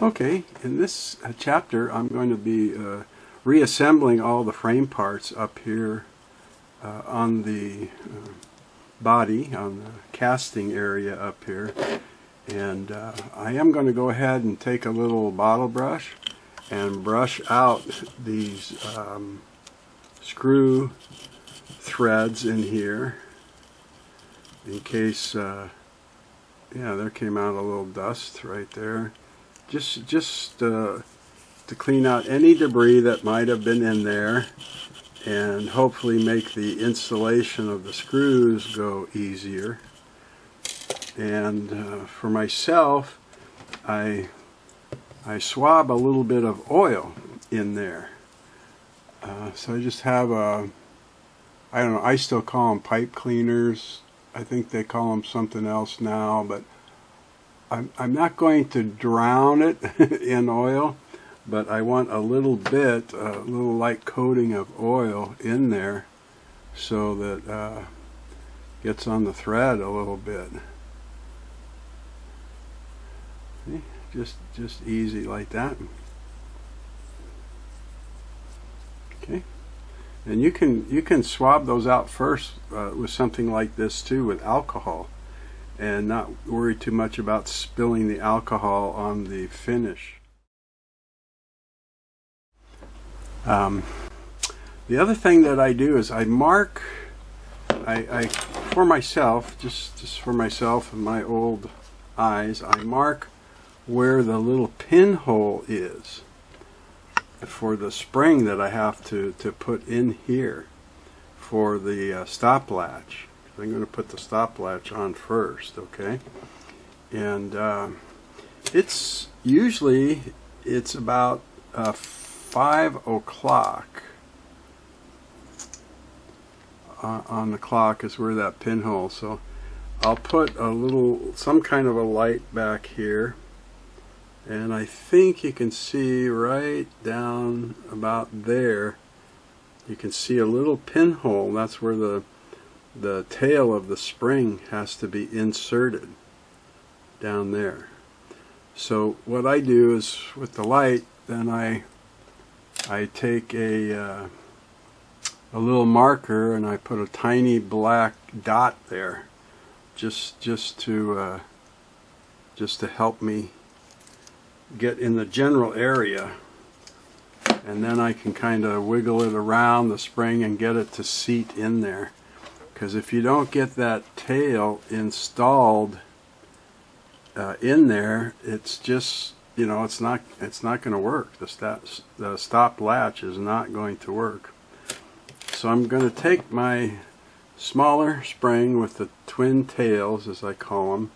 Okay, in this chapter I'm going to be reassembling all the frame parts up here on the body, on the casting area up here. And I am going to go ahead and take a little bottle brush and brush out these screw threads in here in case, yeah, there came out a little dust right there. Just to clean out any debris that might have been in there and hopefully make the installation of the screws go easier. And for myself, I swab a little bit of oil in there. So I just have a, I don't know, I still call them pipe cleaners. I think they call them something else now, but I'm not going to drown it in oil, but I want a little bit, a little light coating of oil in there so that gets on the thread a little bit. See? Just easy like that. Okay, and you can swab those out first with something like this too, with alcohol, and not worry too much about spilling the alcohol on the finish. The other thing that I do is I mark, I for myself, just for myself and my old eyes, I mark where the little pinhole is for the spring that I have to put in here for the stop latch. I'm going to put the stop latch on first, okay? And it's usually about 5 o'clock on the clock is where that pinhole. So I'll put some kind of a light back here, and I think you can see right down about there. You can see a little pinhole. That's where the tail of the spring has to be inserted down there. So what I do is with the light, then I take a little marker and I put a tiny black dot there, just to help me get in the general area, and then I can kind of wiggle it around the spring and get it to seat in there. Because if you don't get that tail installed in there, it's just, you know, it's not going to work. The stop latch is not going to work. So I'm going to take my smaller spring with the twin tails, as I call them,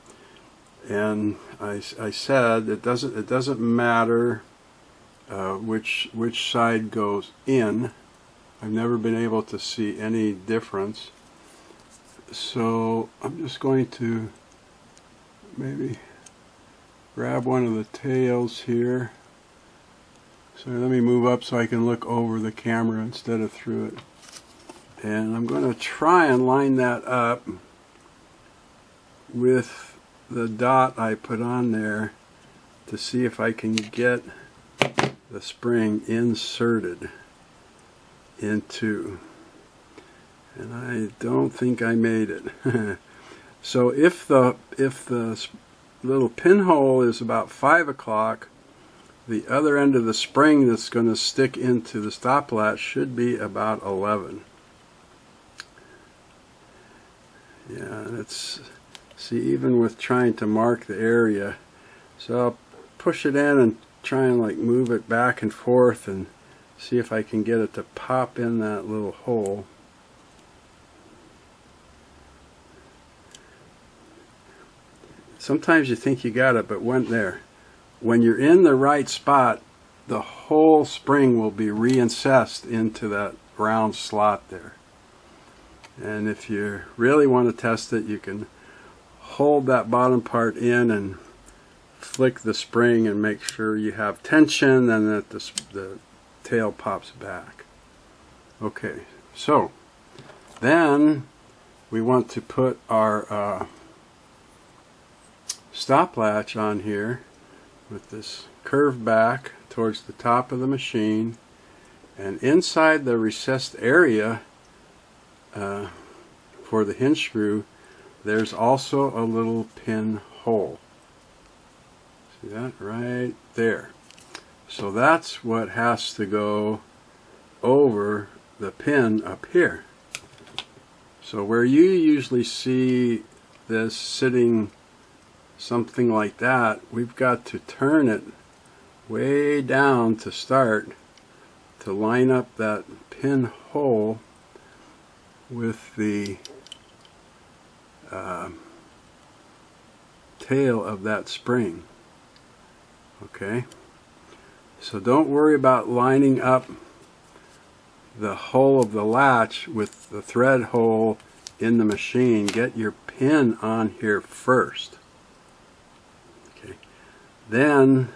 and I said it doesn't matter which side goes in. I've never been able to see any difference. So I'm just going to maybe grab one of the tails here. So let me move up so I can look over the camera instead of through it. And I'm going to try and line that up with the dot I put on there to see if I can get the spring inserted into. And I don't think I made it. So if the little pinhole is about 5 o'clock, the other end of the spring that's going to stick into the stop latch should be about 11. Yeah, it's, see, even with trying to mark the area, so I'll push it in and try and like move it back and forth and see if I can get it to pop in that little hole. Sometimes you think you got it, but when you're in the right spot, the whole spring will be reincessed into that round slot there. And if you really want to test it, you can hold that bottom part in and flick the spring and make sure you have tension and that the tail pops back. Okay, so then we want to put our stop latch on here with this curve back towards the top of the machine, and inside the recessed area for the hinge screw, there's also a little pinhole. See that right there? So that's what has to go over the pin up here. So where you usually see this sitting something like that, we've got to turn it way down to start to line up that pinhole with the tail of that spring. Okay, so don't worry about lining up the hole of the latch with the thread hole in the machine. Get your pin on here first. Okay, then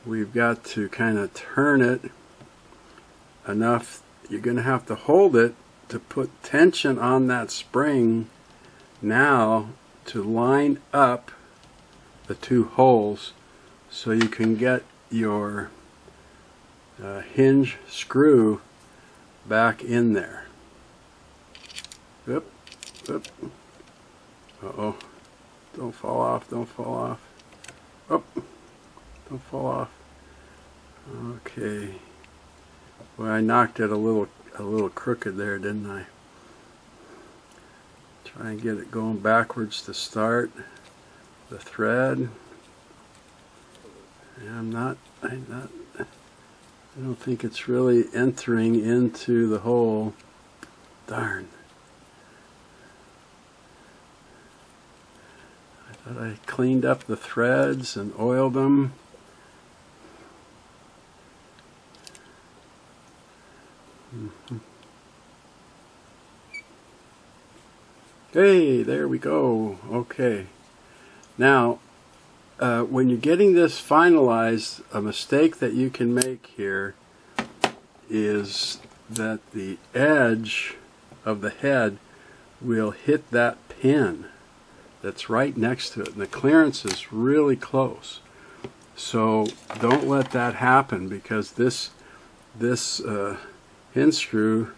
we've got to kind of turn it enough. You're going to have to hold it to put tension on that spring now to line up the two holes so you can get your hinge screw back in there. Oop, oop. Uh-oh. Don't fall off, don't fall off. Oh, don't fall off. Okay. Well, I knocked it a little crooked there, didn't I? Try and get it going backwards to start the thread. And I don't think it's really entering into the hole. Darn. I thought I cleaned up the threads and oiled them. Hey, there we go. Okay. Now, when you're getting this finalized, a mistake that you can make here is that the edge of the head will hit that pin that's right next to it, and the clearance is really close. So don't let that happen, because this hinge screw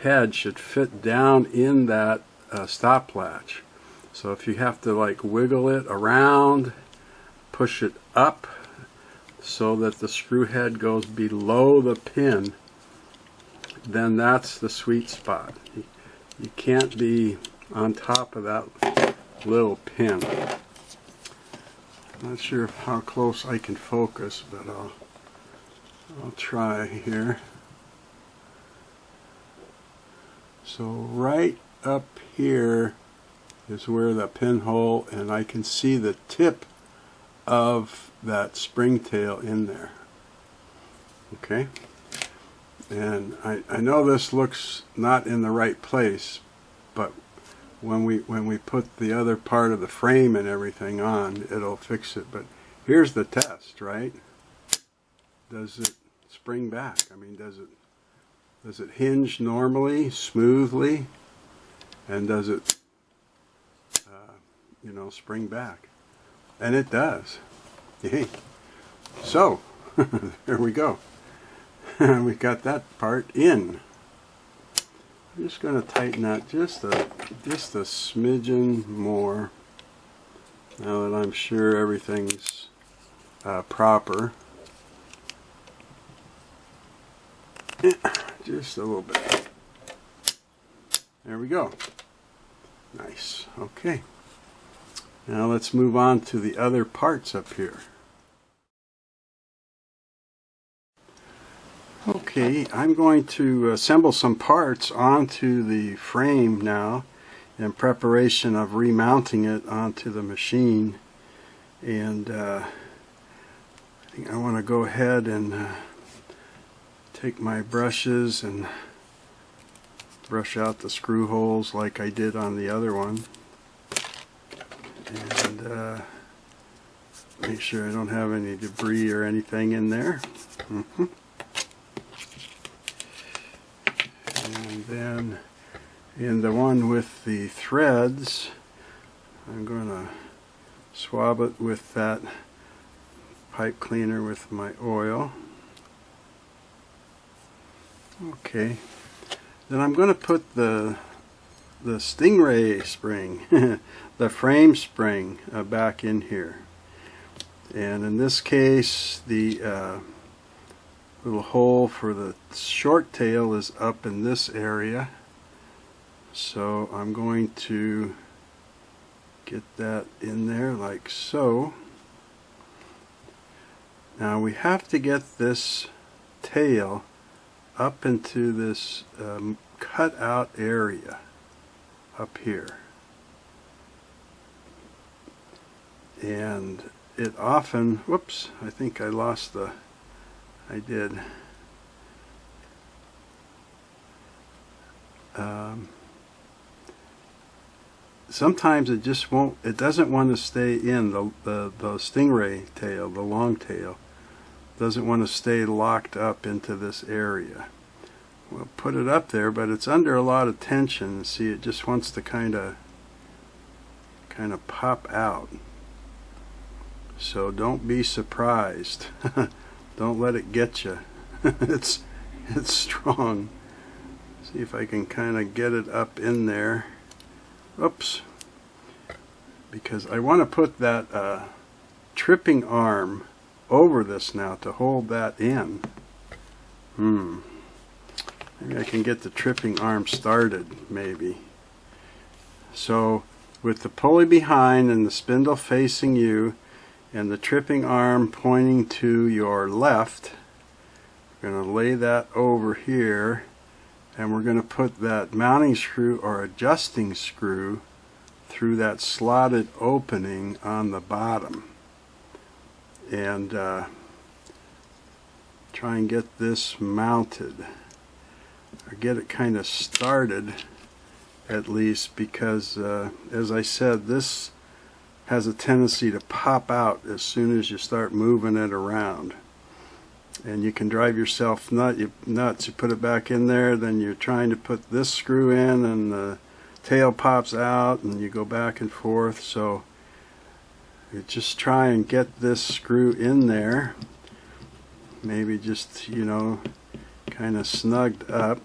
head should fit down in that stop latch. So if you have to like wiggle it around, push it up so that the screw head goes below the pin, then that's the sweet spot. You can't be on top of that little pin. Not sure how close I can focus, but I'll try here. So right up here is where the pinhole, and I can see the tip of that spring tail in there. Okay, and I know this looks not in the right place, but when we put the other part of the frame and everything on, it'll fix it. But here's the test, right? Does it spring back? I mean, does it hinge normally, smoothly, and does it you know, spring back? And it does. Yay. So there we go. We got that part in. I'm just going to tighten that just a smidgen more now that I'm sure everything's proper. Just a little bit. There we go. Nice. Okay. Now let's move on to the other parts up here. Okay, I'm going to assemble some parts onto the frame now in preparation of remounting it onto the machine. And I think I want to go ahead and take my brushes and brush out the screw holes like I did on the other one. And make sure I don't have any debris or anything in there. And then in the one with the threads, I'm going to swab it with that pipe cleaner with my oil. Okay, then I'm going to put the Stingray spring, the frame spring, back in here. And in this case, the little hole for the short tail is up in this area. So I'm going to get that in there like so. Now we have to get this tail up into this cutout area up here. And it often, whoops, I think I lost the, I did. Sometimes it just won't, it doesn't want to stay in, the stingray tail, the long tail, doesn't want to stay locked up into this area. We'll put it up there, but it's under a lot of tension. See, it just wants to kind of pop out. So don't be surprised. Don't let it get you. it's strong. See if I can kind of get it up in there. Oops. Because I want to put that tripping arm over this now to hold that in. Maybe I can get the tripping arm started, maybe. So with the pulley behind and the spindle facing you and the tripping arm pointing to your left, we're going to lay that over here, and we're going to put that mounting screw or adjusting screw through that slotted opening on the bottom. And try and get this mounted, or get it kind of started at least, because as I said, this has a tendency to pop out as soon as you start moving it around, and you can drive yourself nuts. You put it back in there, then you're trying to put this screw in and the tail pops out, and you go back and forth. So you just try and get this screw in there, maybe just, you know, kind of snugged up.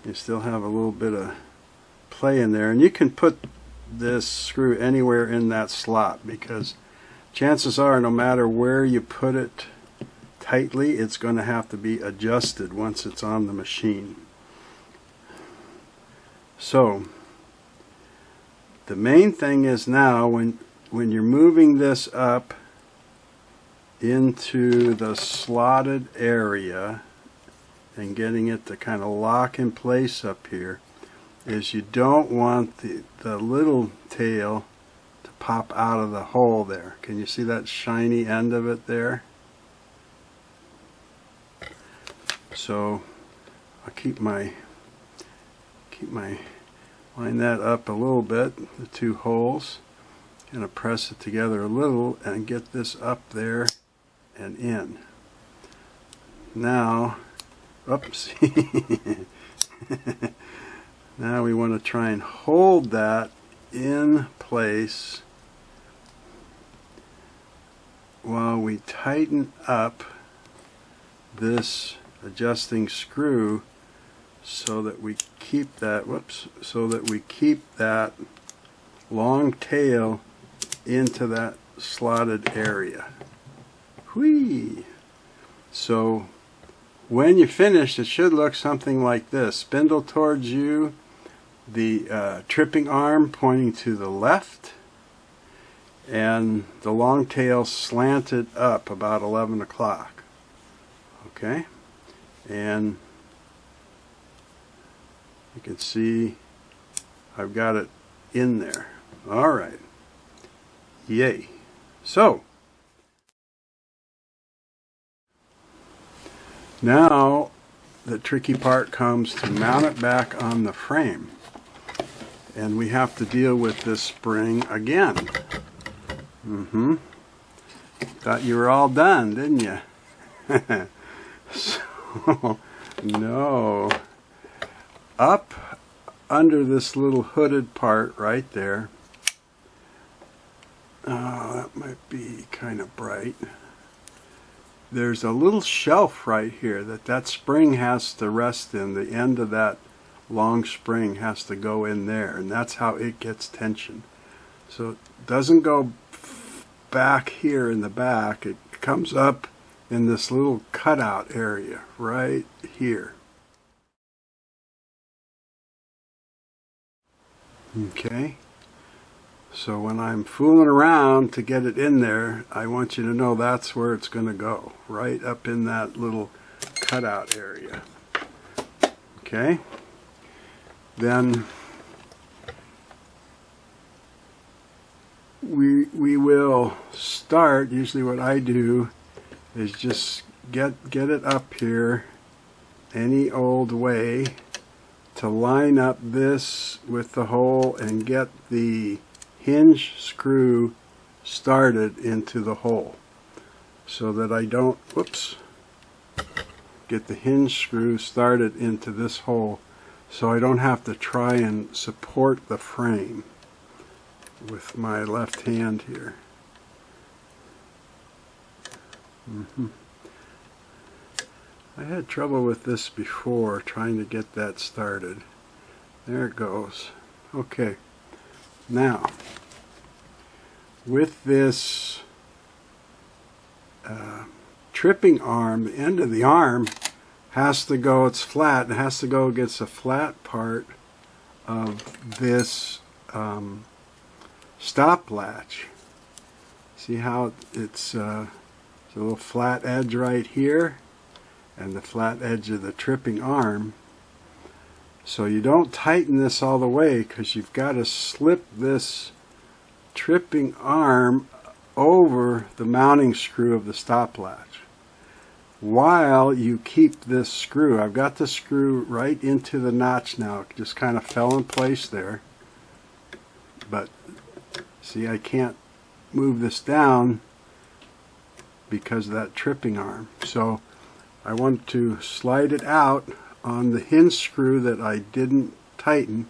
You still have a little bit of play in there, and you can put this screw anywhere in that slot, because chances are no matter where you put it tightly, it's going to have to be adjusted once it's on the machine. So the main thing is now when you're moving this up into the slotted area and getting it to kind of lock in place up here, is you don't want the little tail to pop out of the hole there. Can you see that shiny end of it there? So I'll line that up a little bit, the two holes, kind of press it together a little and get this up there and in. Now, oops. Now we want to try and hold that in place while we tighten up this adjusting screw, so that we keep that, so that we keep that long tail into that slotted area. Whee! So when you finish, it should look something like this. Spindle towards you, the tripping arm pointing to the left, and the long tail slanted up about 11 o'clock. Okay? And you can see I've got it in there. Alright. Yay. So now the tricky part comes to mount it back on the frame, and we have to deal with this spring again. Thought you were all done, didn't you? So no, up under this little hooded part right there, that might be kind of bright. There's a little shelf right here that spring has to rest in. The end of that long spring has to go in there, and that's how it gets tension. So it doesn't go back here in the back. It comes up in this little cutout area right here. Okay, so when I'm fooling around to get it in there, I want you to know that's where it's going to go, right up in that little cutout area. Okay, then we will start. Usually what I do is just get it up here any old way to line up this with the hole and get the hinge screw started into the hole, so that I don't, whoops, get the hinge screw started into this hole, so I don't have to try and support the frame with my left hand here. I had trouble with this before, trying to get that started. There it goes. Okay, now with this tripping arm, the end of the arm has to go, it's flat, it has to go against the flat part of this stop latch. See how it's a little flat edge right here, and the flat edge of the tripping arm. So you don't tighten this all the way, because you've got to slip this tripping arm over the mounting screw of the stop latch while you keep this screw. I've got the screw right into the notch now. It just kind of fell in place there, but see, I can't move this down because of that tripping arm. So I want to slide it out on the hinge screw that I didn't tighten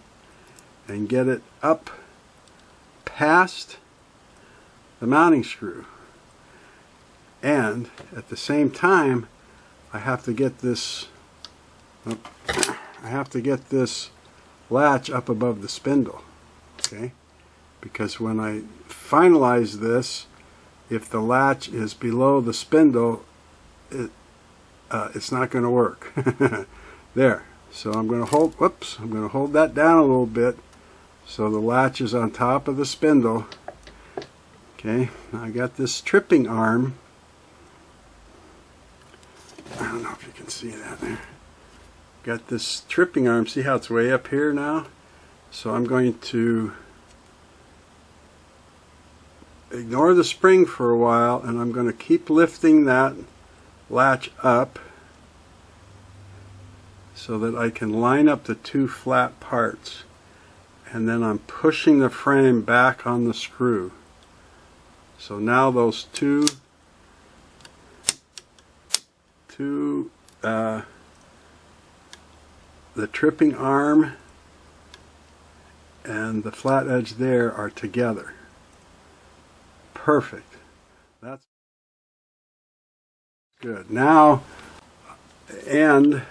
and get it up past the mounting screw. And at the same time, I have to get this latch up above the spindle. Okay? Because when I finalize this, if the latch is below the spindle, it's not going to work. There. So I'm going to hold, whoops, I'm going to hold that down a little bit so the latch is on top of the spindle. Okay, now I got this tripping arm. I don't know if you can see that there. Got this tripping arm. See how it's way up here now? So I'm going to ignore the spring for a while, and I'm going to keep lifting that latch up so that I can line up the two flat parts, and then I'm pushing the frame back on the screw. So now those two the tripping arm and the flat edge there are together. Perfect. That's good. Now, and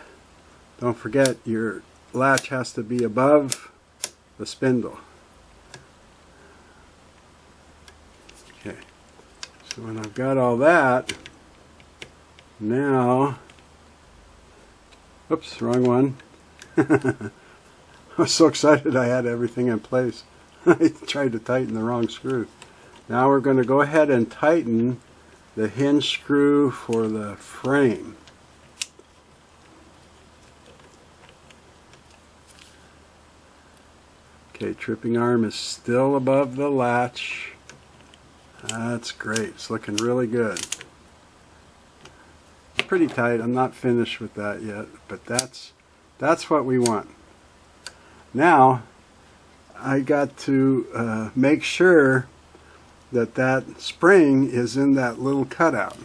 don't forget, your latch has to be above the spindle. Okay, so when I've got all that, now, oops, wrong one. I was so excited I had everything in place. I tried to tighten the wrong screw. Now we're going to go ahead and tighten the hinge screw for the frame. Okay, tripping arm is still above the latch. That's great. It's looking really good. Pretty tight. I'm not finished with that yet, but that's what we want. Now I got to make sure that that spring is in that little cutout,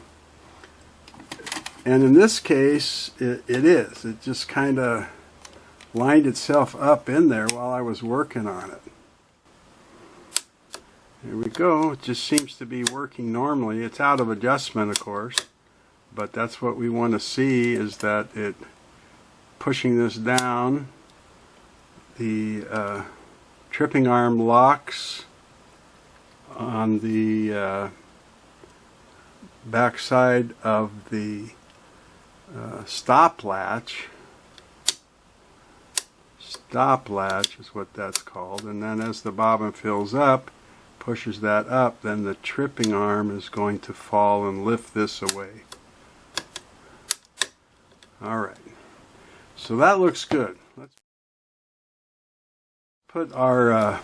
and in this case it is. It just kind of lined itself up in there while I was working on it. There we go. It just seems to be working normally. It's out of adjustment, of course, but that's what we want to see, is that it pushing this down, the tripping arm locks on the back side of the stop latch. Stop latch is what that's called, and then as the bobbin fills up, pushes that up, then the tripping arm is going to fall and lift this away. Alright, so that looks good. Let's put our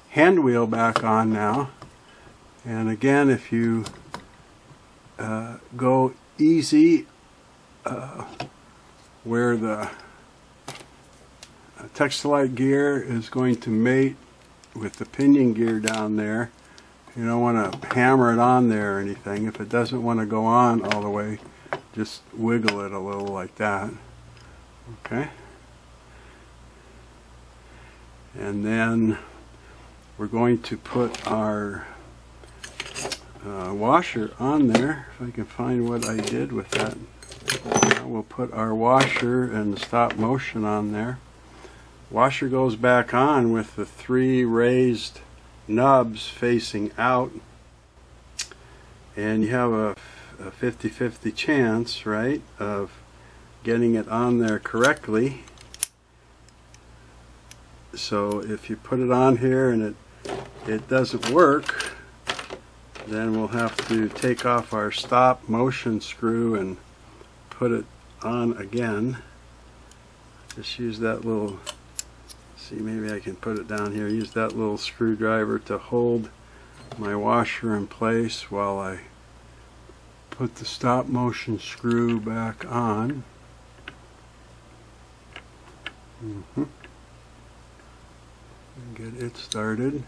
hand wheel back on now, and again, if you go easy where the Textilite gear is going to mate with the pinion gear down there, you don't want to hammer it on there or anything. If it doesn't want to go on all the way, just wiggle it a little like that. Okay. And then we're going to put our washer on there. If I can find what I did with that. Now we'll put our washer and stop motion on there. Washer goes back on with the 3 raised nubs facing out, and you have a 50-50 chance, right, of getting it on there correctly. So if you put it on here and it doesn't work, then we'll have to take off our stop motion screw and put it on again. Just use that little, see, maybe I can put it down here, use that little screwdriver to hold my washer in place while I put the stop motion screw back on. And get it started.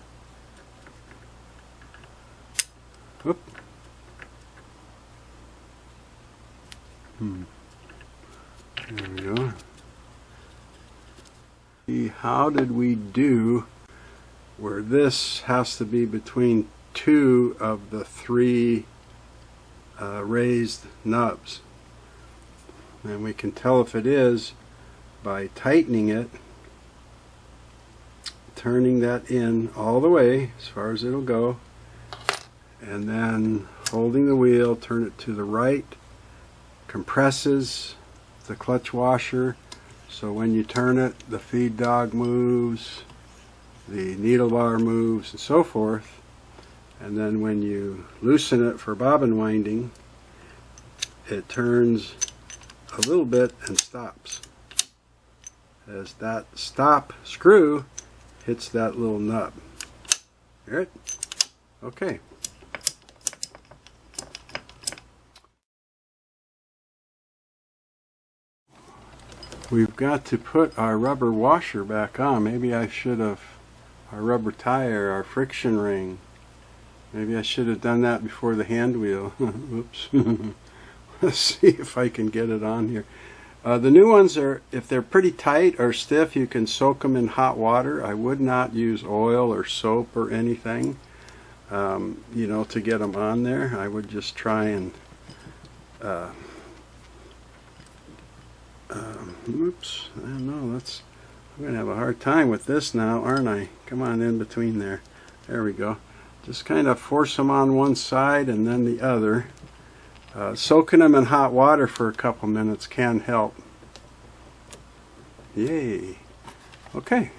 Whoop. There we go. See, how did we do where this has to be between 2 of the 3 raised nubs? And we can tell if it is by tightening it, turning that in all the way as far as it'll go, and then holding the wheel, turn it to the right, compresses the clutch washer, so when you turn it, the feed dog moves, the needle bar moves, and so forth. And then when you loosen it for bobbin winding, it turns a little bit and stops, as that stop screw hits that little nub. Hear it? Okay. We've got to put our rubber washer back on. Maybe I should have, our rubber tire, our friction ring. Maybe I should have done that before the hand wheel. Whoops. Let's see if I can get it on here. The new ones are, if they're pretty tight or stiff, you can soak them in hot water. I would not use oil or soap or anything, you know, to get them on there. I would just try and oops, I don't know, I'm going to have a hard time with this now, aren't I? Come on, in between there. There we go. Just kind of force them on one side and then the other. Soaking them in hot water for a couple minutes can help. Yay. Okay.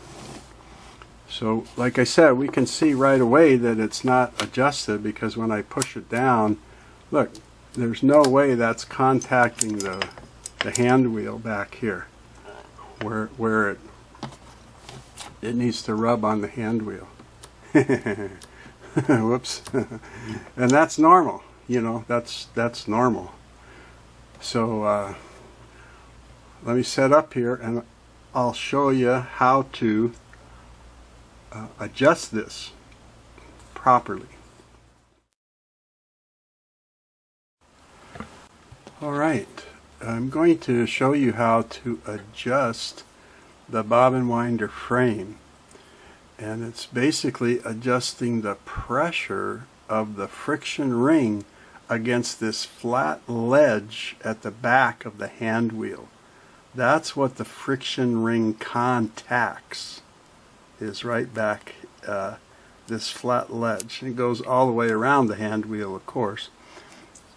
So, like I said, we can see right away that it's not adjusted, because when I push it down, look, there's no way that's contacting the hand wheel back here, where it needs to rub on the hand wheel. Whoops. And that's normal, you know, that's normal. So let me set up here and I'll show you how to adjust this properly. All right. I'm going to show you how to adjust the bobbin winder frame. and it's basically adjusting the pressure of the friction ring against this flat ledge at the back of the hand wheel. That's what the friction ring contacts, is right back this flat ledge. It goes all the way around the hand wheel, of course.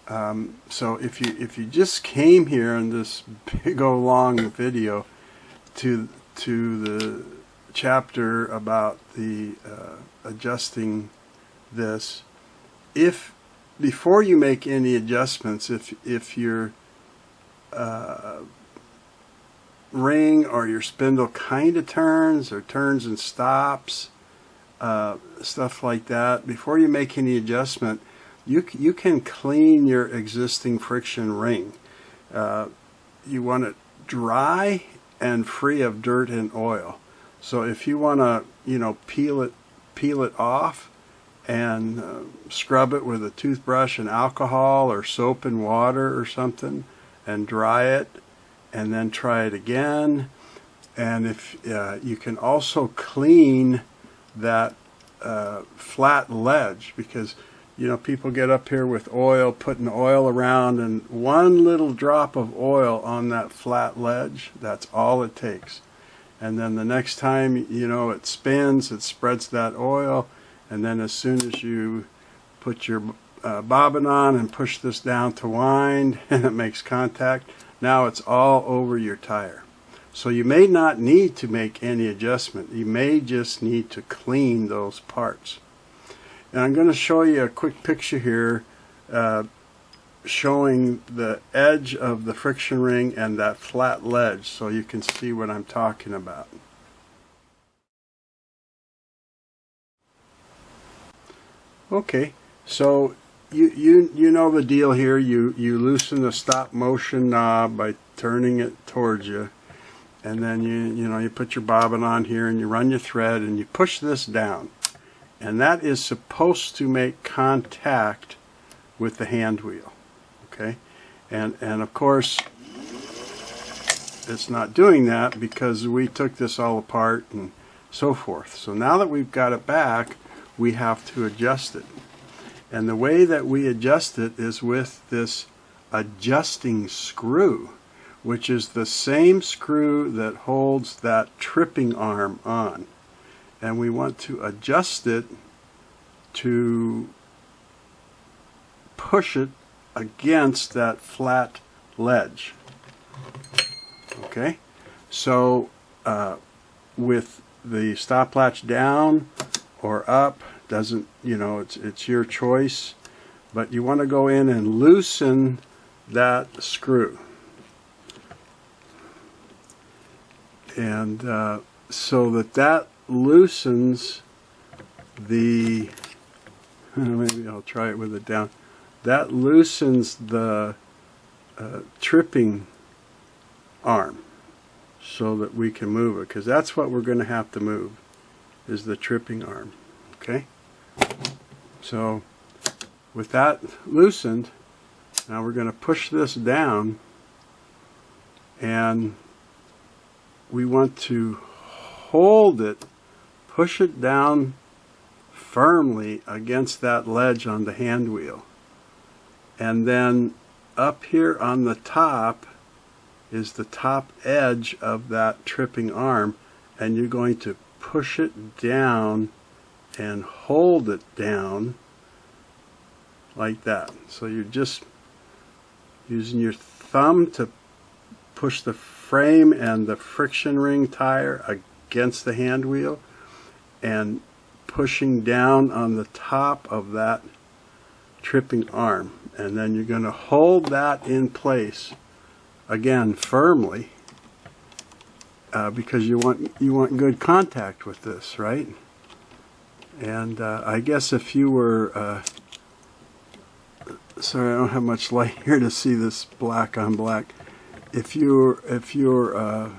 So if you just came here in this big old long video to the chapter about the adjusting this, if before you make any adjustments, if your ring or your spindle kind of turns or turns and stops, stuff like that, before you make any adjustment, you can clean your existing friction ring. You want it dry and free of dirt and oil. So if you want to, peel it off and scrub it with a toothbrush and alcohol or soap and water or something, and dry it, and then try it again. And if you can also clean that flat ledge, because people get up here with oil, putting oil around, and one little drop of oil on that flat ledge, that's all it takes. And then the next time it spins, it spreads that oil, and then as soon as you put your bobbin on and push this down to wind and it makes contact, now it's all over your tire. So you may not need to make any adjustment. You may just need to clean those parts. And I'm going to show you a quick picture here showing the edge of the friction ring and that flat ledge, so you can see what I'm talking about. Okay, so you know the deal here. You loosen the stop motion knob by turning it towards you, and then you put your bobbin on here and you run your thread and you push this down, and that is supposed to make contact with the hand wheel. Okay, and of course it's not doing that because we took this all apart and so forth. So now that we've got it back, we have to adjust it. And the way that we adjust it is with this adjusting screw, which is the same screw that holds that tripping arm on. And we want to adjust it to push it against that flat ledge. Okay, so with the stop latch down or up, doesn't, it's your choice, but you want to go in and loosen that screw. And so that loosens the, maybe I'll try it with it down, that loosens the tripping arm so that we can move it, because that's what we're going to have to move, is the tripping arm. Okay, so with that loosened, now we're going to push this down, and we want to hold it, push it down firmly against that ledge on the hand wheel. And then up here on the top is the top edge of that tripping arm, and you're going to push it down and hold it down like that. So you're just using your thumb to push the frame and the friction ring tire against the hand wheel, and pushing down on the top of that tripping arm, and then you're going to hold that in place again firmly, because you want good contact with this, right? And I guess if you were sorry, I don't have much light here to see this black on black. If you're a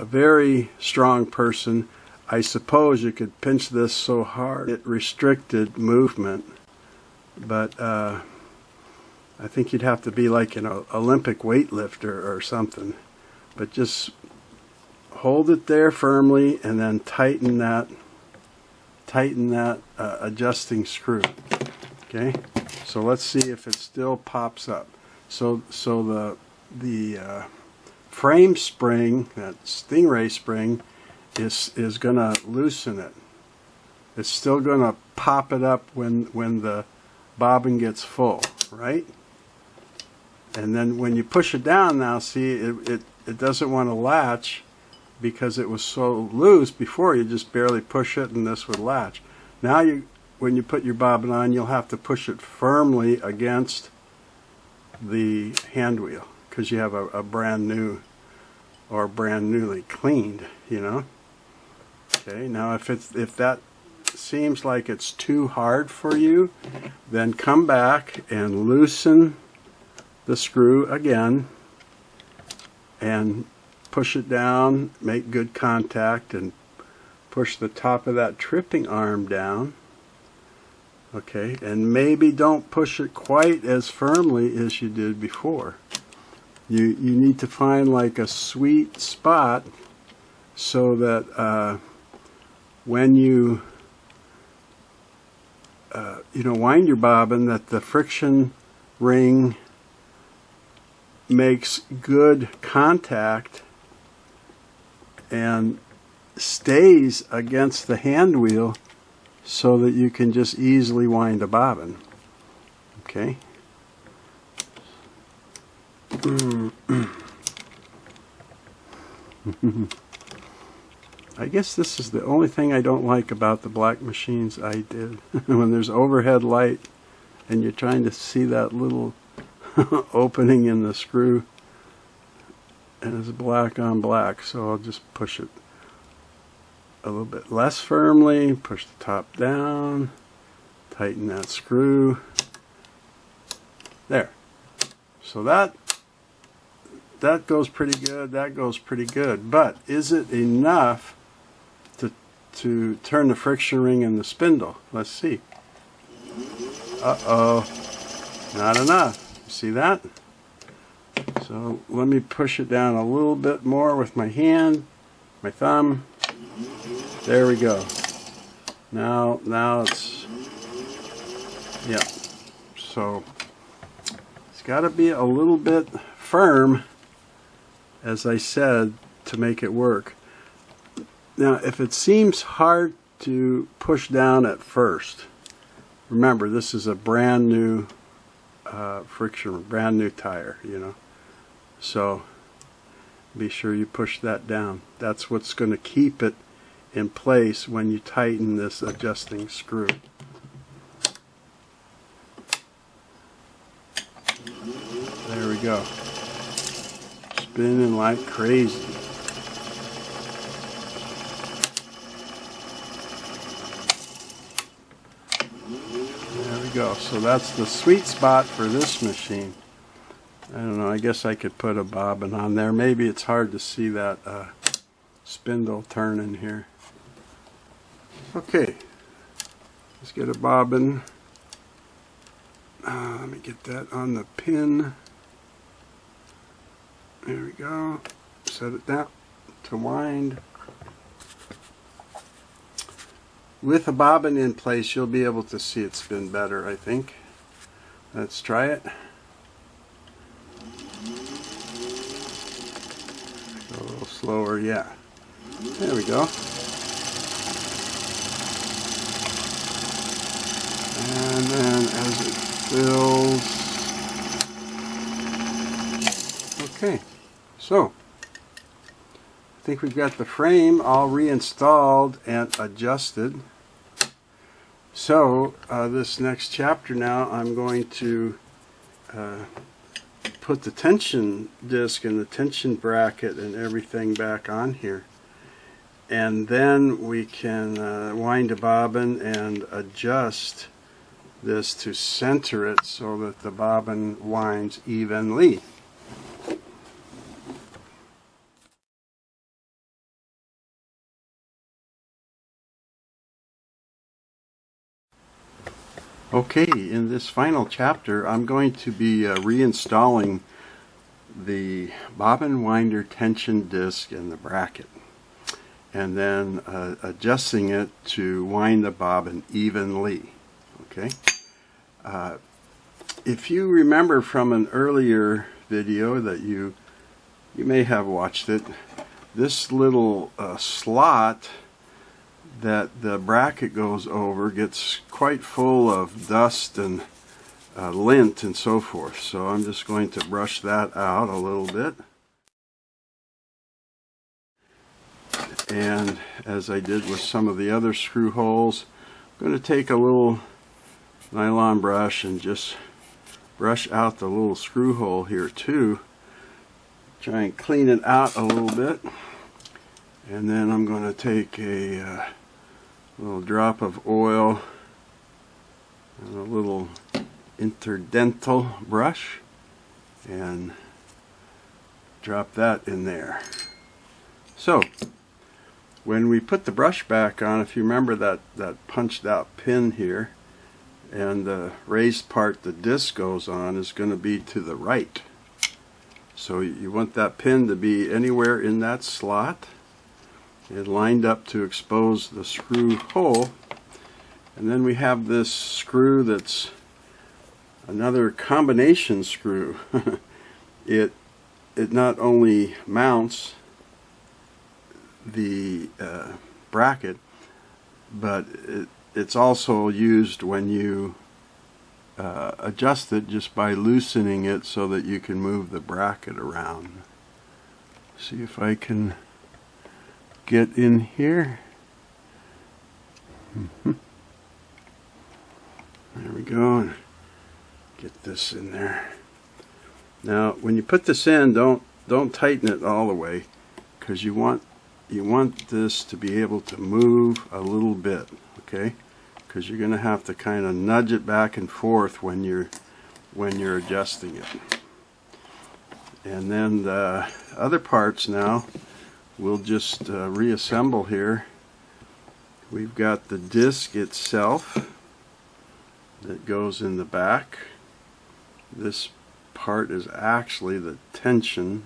very strong person, I suppose you could pinch this so hard it restricted movement, but I think you'd have to be like an Olympic weightlifter or something. But just hold it there firmly and then tighten that adjusting screw. Okay, so let's see if it still pops up. So the frame spring, that stingray spring, is gonna loosen it. It's still gonna pop it up when the bobbin gets full, right? And then when you push it down now, see, it doesn't want to latch because it was so loose before. You just barely push it and this would latch. Now when you put your bobbin on, you'll have to push it firmly against the hand wheel because you have a brand new or brand newly cleaned, you know. Okay, now if that seems like it's too hard for you, then come back and loosen the screw again and push it down, make good contact, and push the top of that tripping arm down. Okay, and maybe don't push it quite as firmly as you did before. You need to find like a sweet spot so that when you wind your bobbin, that the friction ring makes good contact and stays against the hand wheel so that you can just easily wind a bobbin. Okay. I guess this is the only thing I don't like about the black machines I did. When there's overhead light and you're trying to see that little opening in the screw, and it's black on black, so I'll just push it a little bit less firmly, push the top down, tighten that screw. There. So that goes pretty good, that goes pretty good, but is it enough to turn the friction ring in the spindle? Let's see. Uh-oh, not enough. See that? So let me push it down a little bit more with my hand, my thumb. There we go. Now it's, yeah. So it's got to be a little bit firm, as I said, to make it work. Now, if it seems hard to push down at first, remember this is a brand new friction, brand new tire, you know. So be sure you push that down. That's what's going to keep it in place when you tighten this adjusting screw. There we go. Spinning like crazy. Go. So that's the sweet spot for this machine. I don't know, I guess I could put a bobbin on there. Maybe it's hard to see that spindle turning here. Okay, let's get a bobbin. Let me get that on the pin. There we go. Set it down to wind. With a bobbin in place, you'll be able to see it spin better, I think. Let's try it. Go a little slower, yeah. There we go. And then as it fills. Okay, so I think we've got the frame all reinstalled and adjusted. So this next chapter now, I'm going to put the tension disc and the tension bracket and everything back on here. And then we can wind a bobbin and adjust this to center it so that the bobbin winds evenly. Okay, in this final chapter, I'm going to be reinstalling the bobbin winder tension disc and the bracket. and then adjusting it to wind the bobbin evenly. Okay. If you remember from an earlier video that you may have watched it, this little slot that the bracket goes over gets quite full of dust and lint and so forth. So I'm just going to brush that out a little bit. And as I did with some of the other screw holes, I'm going to take a little nylon brush and just brush out the little screw hole here too. Try and clean it out a little bit. And then I'm going to take a little drop of oil and a little interdental brush and drop that in there. So when we put the brush back on, if you remember that punched out pin here, and the raised part the disc goes on is going to be to the right. So you want that pin to be anywhere in that slot and lined up to expose the screw hole. And then we have this screw that's another combination screw. It not only mounts the bracket, but it's also used when you adjust it just by loosening it so that you can move the bracket around. See if I can get in here. There we go, and get this in there. Now when you put this in, don't tighten it all the way, because you want this to be able to move a little bit, okay? Because you're going to have to kind of nudge it back and forth when you're adjusting it. And then the other parts now we'll just reassemble here. We've got the disc itself that goes in the back. This part is actually the tension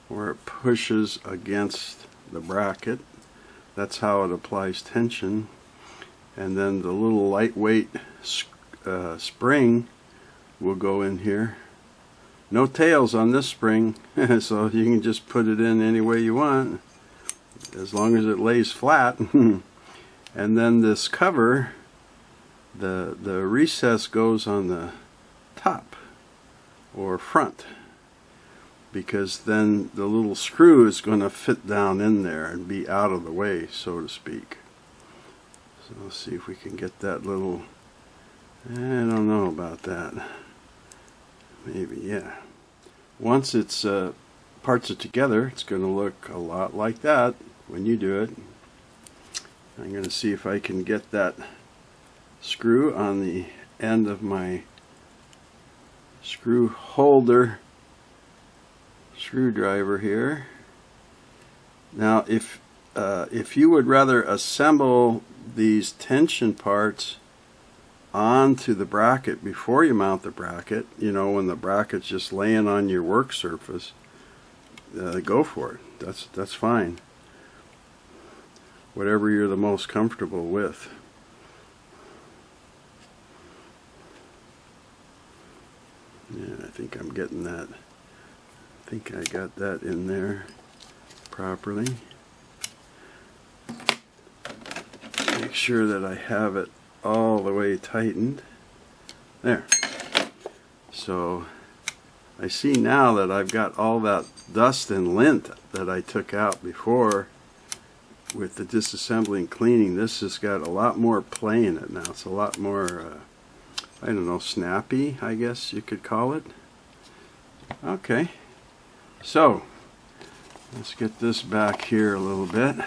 where it pushes against the bracket. That's how it applies tension. And then the little lightweight spring will go in here. No tails on this spring, so you can just put it in any way you want, as long as it lays flat. And then this cover, the recess goes on the top or front, because then the little screw is going to fit down in there and be out of the way, so to speak. So let's see if we can get that little, I don't know about that. Maybe, yeah. Once it's parts are together, it's going to look a lot like that when you do it. I'm going to see if I can get that screw on the end of my screw holder screwdriver here. Now if you would rather assemble these tension parts onto the bracket before you mount the bracket, you know, when the bracket's just laying on your work surface, go for it. That's fine. Whatever you're the most comfortable with. Yeah, I think I'm getting that. I think I got that in there properly. Make sure that I have it all the way tightened. There. So I see now that I've got all that dust and lint that I took out before with the disassembly and cleaning. This has got a lot more play in it now. It's a lot more, I don't know, snappy, I guess you could call it. Okay. So let's get this back here a little bit.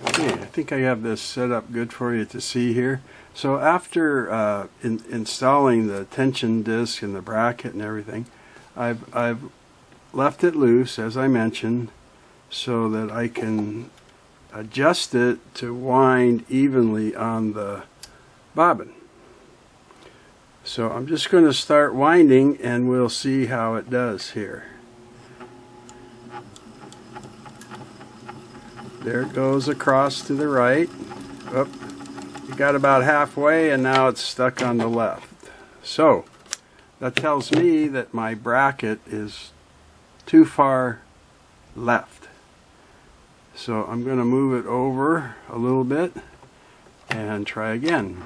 Okay, I think I have this set up good for you to see here. So after installing the tension disc and the bracket and everything, I've left it loose, as I mentioned, so that I can adjust it to wind evenly on the bobbin. So I'm just going to start winding and we'll see how it does here. There it goes across to the right. Oop. You got about halfway and now it's stuck on the left. So that tells me that my bracket is too far left. So I'm going to move it over a little bit and try again.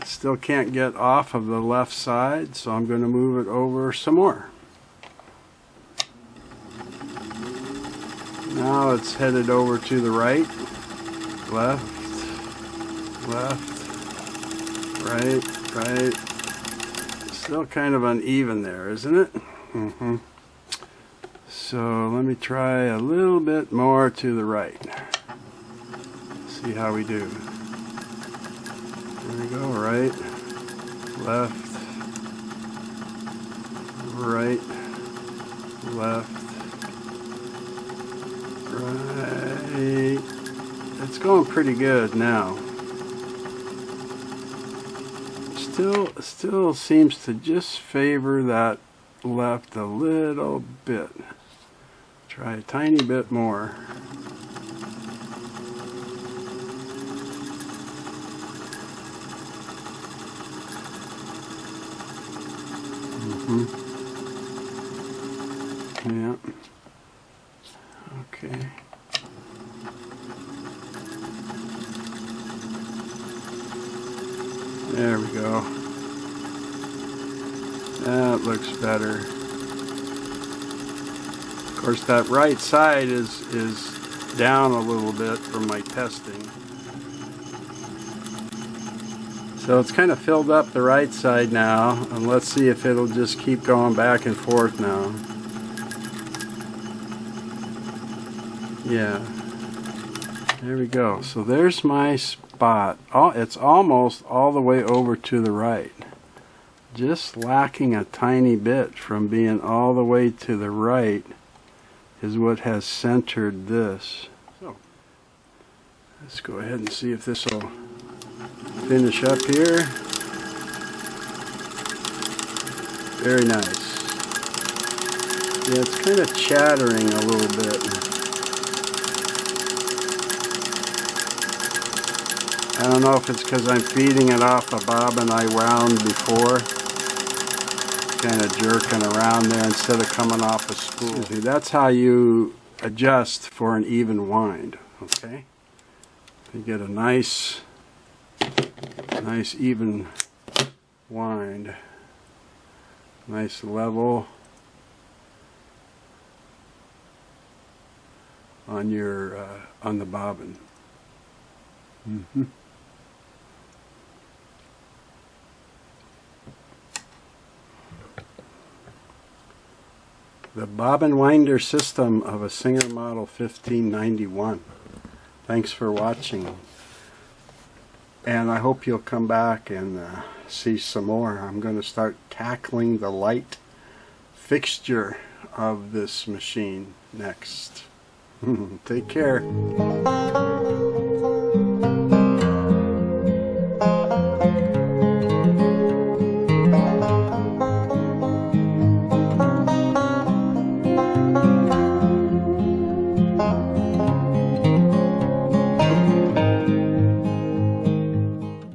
Still can't get off of the left side, so I'm going to move it over some more. Now it's headed over to the right, left, left, right. Still kind of uneven there, isn't it? So let me try a little bit more to the right. See how we do. There we go, right, left, right, left, right. It's going pretty good now. Still seems to just favor that left a little bit. Try a tiny bit more. Yeah. Okay. There we go. That looks better. Of course, that right side is down a little bit from my testing. So it's kind of filled up the right side now, and let's see if it'll just keep going back and forth now. Yeah, there we go. So there's my spot. Oh, it's almost all the way over to the right. Just lacking a tiny bit from being all the way to the right is what has centered this. So let's go ahead and see if this will finish up here. Very nice. Yeah, it's kind of chattering a little bit. I don't know if it's because I'm feeding it off a bobbin I wound before. Kind of jerking around there instead of coming off a spool. That's how you adjust for an even wind. Okay? You get a nice even wind. Nice level on your on the bobbin. The bobbin winder system of a Singer Model 1591. Thanks for watching. And I hope you'll come back and see some more. I'm going to start tackling the light fixture of this machine next. Take care.